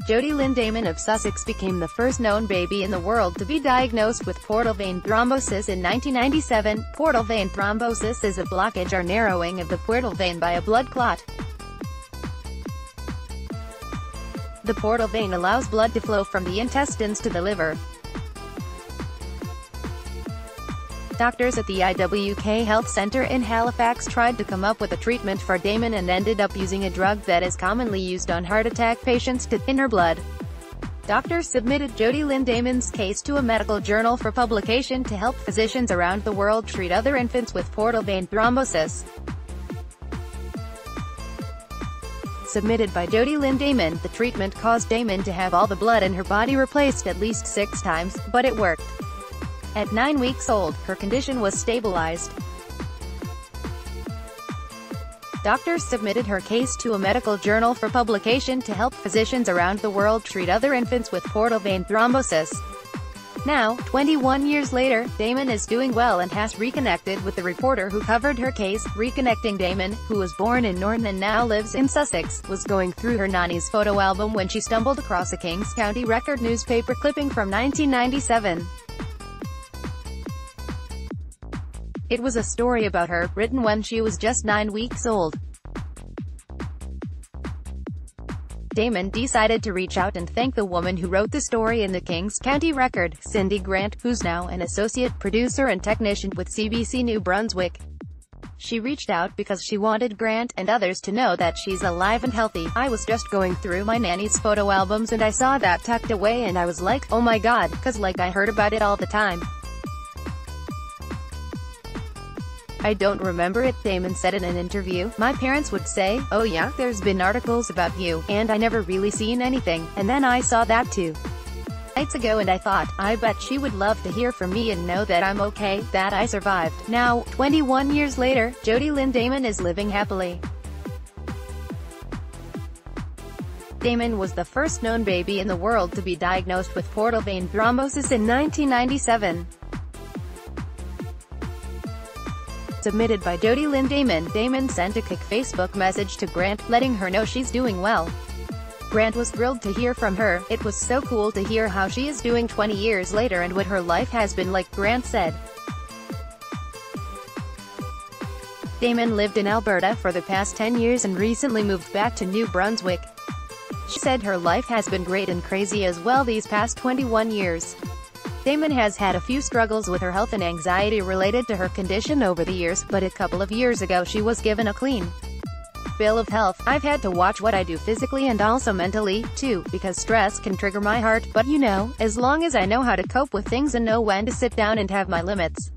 Jodi-Lynn Damon of Sussex became the first known baby in the world to be diagnosed with portal vein thrombosis in 1997. Portal vein thrombosis is a blockage or narrowing of the portal vein by a blood clot. The portal vein allows blood to flow from the intestines to the liver. Doctors at the IWK Health Centre in Halifax tried to come up with a treatment for Damon and ended up using a drug that is commonly used on heart attack patients to thin her blood. Doctors submitted Jodi-Lynn Damon's case to a medical journal for publication to help physicians around the world treat other infants with portal vein thrombosis. Submitted by Jodi-Lynn Damon, the treatment caused Damon to have all the blood in her body replaced at least 6 times, but it worked. At 9 weeks old, her condition was stabilized. Doctors submitted her case to a medical journal for publication to help physicians around the world treat other infants with portal vein thrombosis. Now, 21 years later, Damon is doing well and has reconnected with the reporter who covered her case. Reconnecting Damon, who was born in Norton and now lives in Sussex, was going through her nanny's photo album when she stumbled across a Kings County Record newspaper clipping from 1997. It was a story about her, written when she was just 9 weeks old. Damon decided to reach out and thank the woman who wrote the story in the Kings County Record, Cindy Grant, who's now an associate producer and technician with CBC New Brunswick. She reached out because she wanted Grant and others to know that she's alive and healthy. "I was just going through my nanny's photo albums and I saw that tucked away and I was like, oh my god, 'cause like I heard about it all the time. I don't remember it," Damon said in an interview. "My parents would say, oh yeah, there's been articles about you, and I never really seen anything, and then I saw that 2 nights ago and I thought, I bet she would love to hear from me and know that I'm okay, that I survived." Now, 21 years later, Jodi-Lynn Damon is living happily. Damon was the first known baby in the world to be diagnosed with portal vein thrombosis in 1997. Submitted by Jodi-Lynn Damon, Damon sent a quick Facebook message to Grant, letting her know she's doing well. Grant was thrilled to hear from her. "It was so cool to hear how she is doing 20 years later and what her life has been like," Grant said. Damon lived in Alberta for the past 10 years and recently moved back to New Brunswick. She said her life has been great and crazy as well these past 21 years. Damon has had a few struggles with her health and anxiety related to her condition over the years, but a couple of years ago she was given a clean bill of health. "I've had to watch what I do physically and also mentally, too, because stress can trigger my heart, but you know, as long as I know how to cope with things and know when to sit down and have my limits,